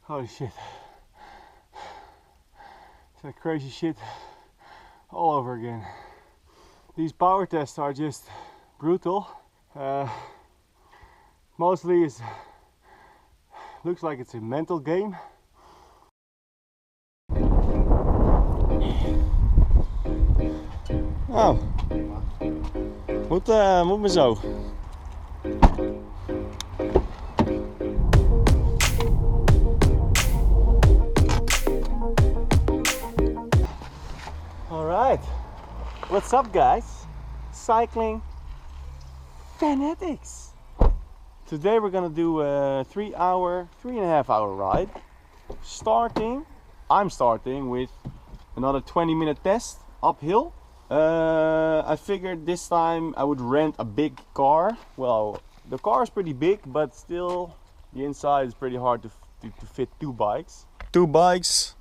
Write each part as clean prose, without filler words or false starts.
Holy shit. It's like crazy shit all over again. These power tests are just brutal. Mostly it looks like it's a mental game. Oh, moet maar zo. Alright, what's up guys? Cycling fanatics. Today we're gonna do a 3.5 hour ride. I'm starting with another 20-minute test uphill. I figured this time I would rent a big car. Well, the car is pretty big, but still the inside is pretty hard to fit two bikes. Two bikes,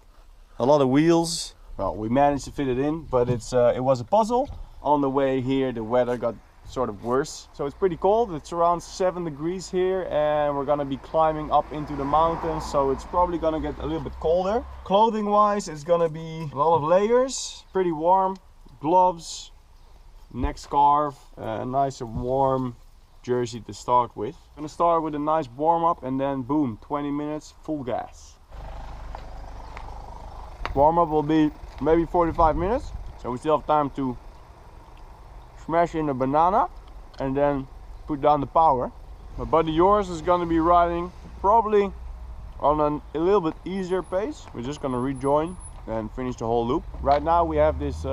a lot of wheels. Well, we managed to fit it in, but it was a puzzle. On the way here, the weather got sort of worse. So it's pretty cold. It's around 7 degrees here, and we're gonna be climbing up into the mountains. So it's probably gonna get a little bit colder. Clothing wise, it's gonna be a lot of layers, pretty warm. Gloves, neck scarf, a nice and warm jersey to start with. I'm gonna start with a nice warm up and then boom, 20 minutes full gas. Warm up will be maybe 45 minutes, so we still have time to smash in a banana and then put down the power. My buddy Joris is gonna be riding probably on a little bit easier pace. We're just gonna rejoin and finish the whole loop. Right now we have this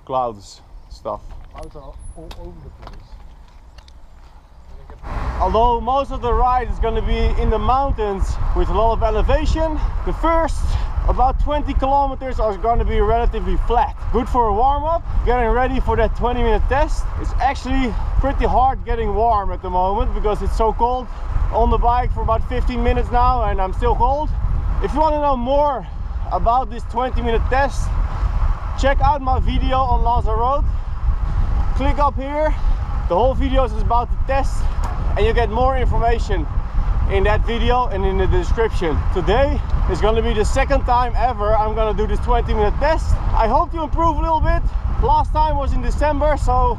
clouds stuff. Clouds are all over the place. Although most of the ride is going to be in the mountains with a lot of elevation, the first about 20 kilometers are going to be relatively flat. Good for a warm-up, getting ready for that 20-minute test. It's actually pretty hard getting warm at the moment because it's so cold. On the bike for about 15 minutes now and I'm still cold. If you want to know more about this 20-minute test, check out my video on Lanzarote. Click up here. The whole video is about the test and you get more information in that video and in the description. Today is going to be the second time ever I'm going to do this 20-minute test. I hope to improve a little bit. Last time was in December, so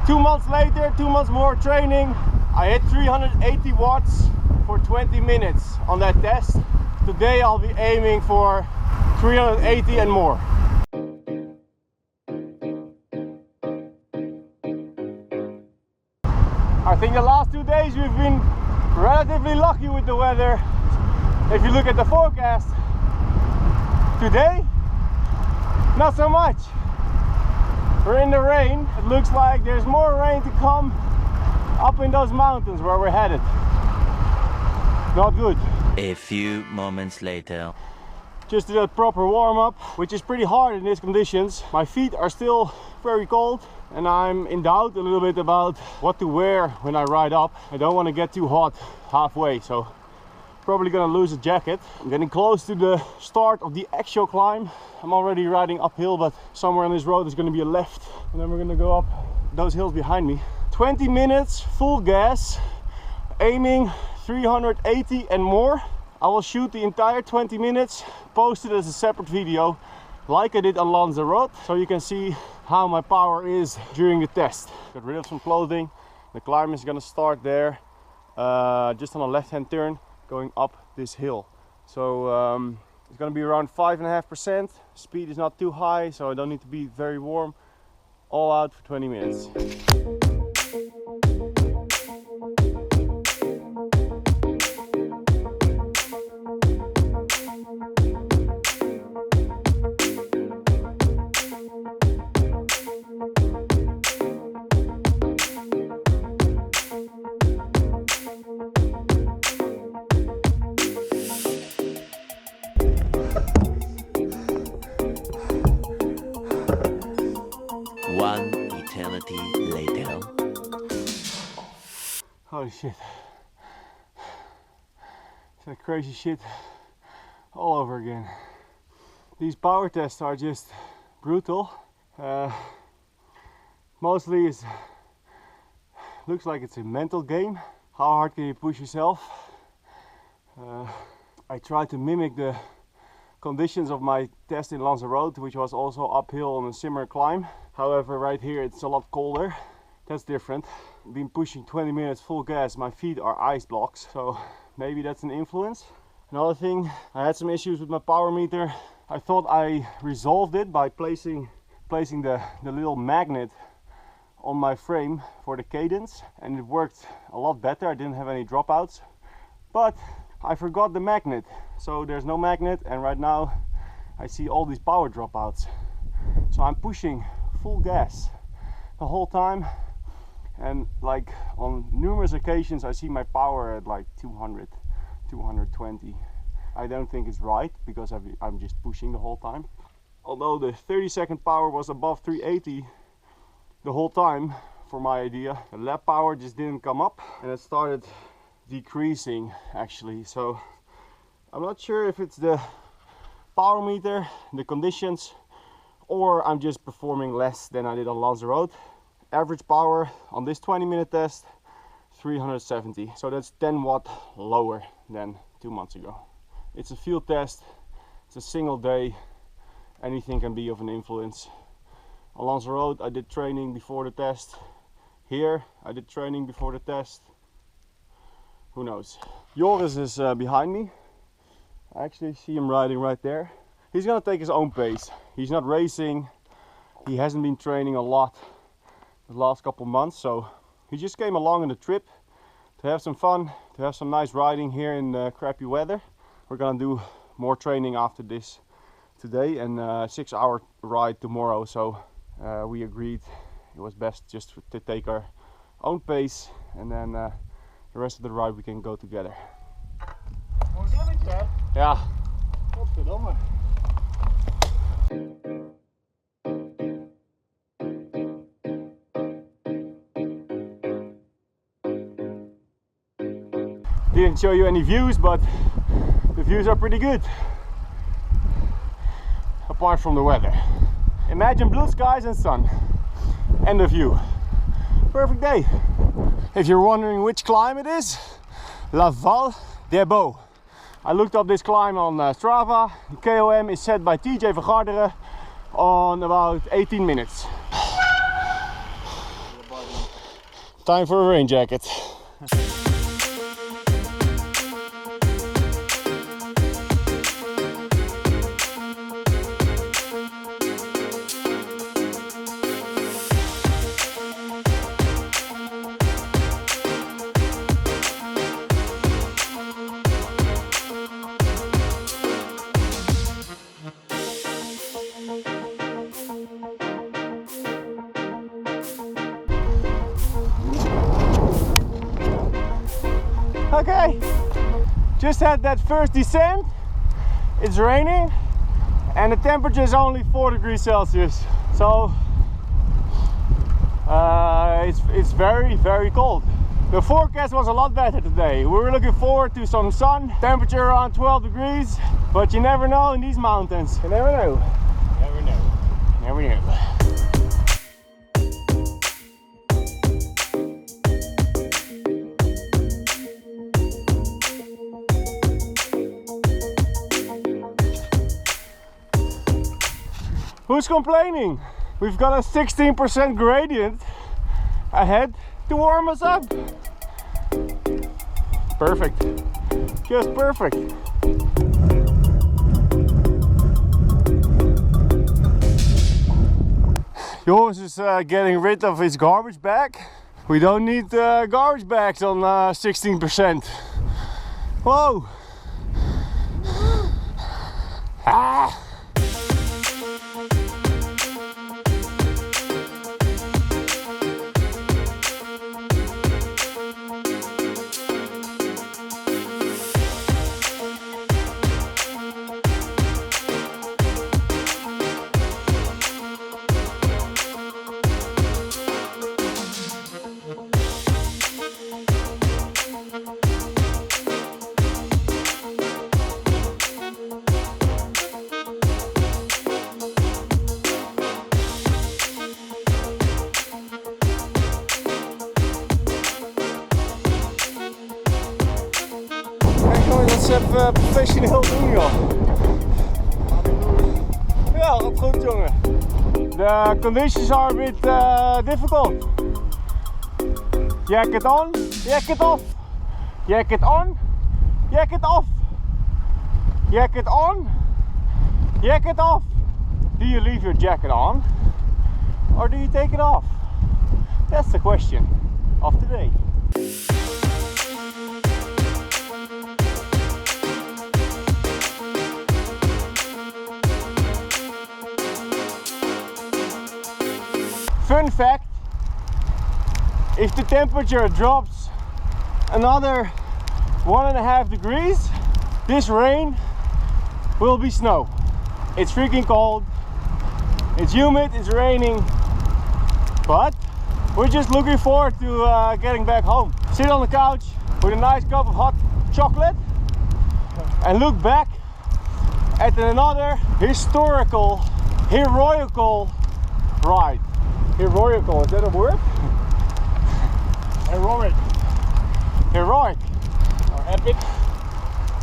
2 months later, 2 months more training. I hit 380 watts for 20 minutes on that test. Today I'll be aiming for 380 and more. I think the last 2 days we've been relatively lucky with the weather. If you look at the forecast, today, not so much. We're in the rain. It looks like there's more rain to come up in those mountains where we're headed. Not good. A few moments later. Just did a proper warm-up, which is pretty hard in these conditions. My feet are still very cold and I'm in doubt a little bit about what to wear when I ride up. I don't want to get too hot halfway, so probably gonna lose a jacket. I'm getting close to the start of the actual climb. I'm already riding uphill, but somewhere on this road is going to be a left and then we're going to go up those hills behind me. 20 minutes full gas, aiming 380 and more. I will shoot the entire 20 minutes, post it as a separate video like I did on Lanzarote, so you can see how my power is during the test. Got rid of some clothing. The climb is gonna start there, just on a left-hand turn, going up this hill. So it's gonna be around 5.5%. Speed is not too high, so I don't need to be very warm. All out for 20 minutes. One eternity later. Holy shit. It's like crazy shit all over again. These power tests are just brutal. Mostly it looks like it's a mental game. How hard can you push yourself? I tried to mimic the conditions of my test in Lanzarote, which was also uphill on a similar climb. However, right here it's a lot colder. That's different. Been pushing 20 minutes full gas. My feet are ice blocks, so maybe that's an influence. Another thing, I had some issues with my power meter. I thought I resolved it by placing the little magnet on my frame for the cadence, and it worked a lot better. I didn't have any dropouts, but I forgot the magnet, so there's no magnet, and right now I see all these power dropouts. So I'm pushing full gas the whole time, and like on numerous occasions I see my power at like 200, 220. I don't think it's right because I'm just pushing the whole time. Although the 30-second power was above 380 the whole time for my idea, the lap power just didn't come up, and it started decreasing actually. So I'm not sure if it's the power meter, the conditions, or I'm just performing less than I did on Lanzarote. Average power on this 20-minute test, 370. So that's 10 watt lower than 2 months ago. It's a field test, it's a single day, anything can be of an influence. On Lanzarote I did training before the test. Here I did training before the test. Who knows? Joris is behind me. I actually see him riding right there. He's gonna take his own pace. He's not racing. He hasn't been training a lot the last couple months, so he just came along on the trip to have some fun, to have some nice riding here in crappy weather. We're gonna do more training after this today, and a 6-hour ride tomorrow, so we agreed it was best just to take our own pace, and then the rest of the ride we can go together. Mooi klimmetje, hè? Ja. Godverdomme. Didn't show you any views, but the views are pretty good. Apart from the weather. Imagine blue skies and sun. And the view. Perfect day. If you're wondering which climb it is, La Val des Beaux. I looked up this climb on Strava. The KOM is set by TJ Verkuijl on about 18 minutes. Time for a rain jacket. Okay, just had that first descent. It's raining and the temperature is only 4 degrees Celsius, so it's very, very cold. The forecast was a lot better today. We were looking forward to some sun, temperature around 12 degrees, but you never know in these mountains. You never know. Never know. Never know. Who's complaining? We've got a 16% gradient ahead to warm us up. Perfect. Just perfect. Joris is getting rid of his garbage bag. We don't need garbage bags on 16%. Whoa! Ah! is even professioneel doen, joh. Ja, gaat goed, jongen. The conditions are a bit difficult. Jacket on, jacket off. Jacket on, jacket off. Jacket on, jacket off. Do you leave your jacket on or do you take it off? That's the question of the day. Fun fact, if the temperature drops another 1.5 degrees, this rain will be snow. It's freaking cold, it's humid, it's raining, but we're just looking forward to getting back home. Sit on the couch with a nice cup of hot chocolate and look back at another historical, heroical ride. Heroical, is that a word? Heroic. Heroic. Or epic.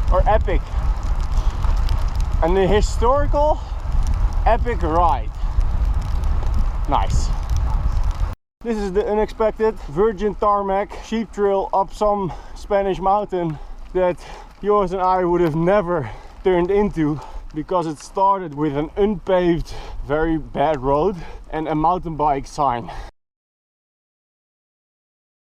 Or epic. And the historical epic ride. Nice. This is the unexpected virgin tarmac sheep trail up some Spanish mountain that Joris and I would have never turned into, because it started with an unpaved, very bad road and a mountain bike sign.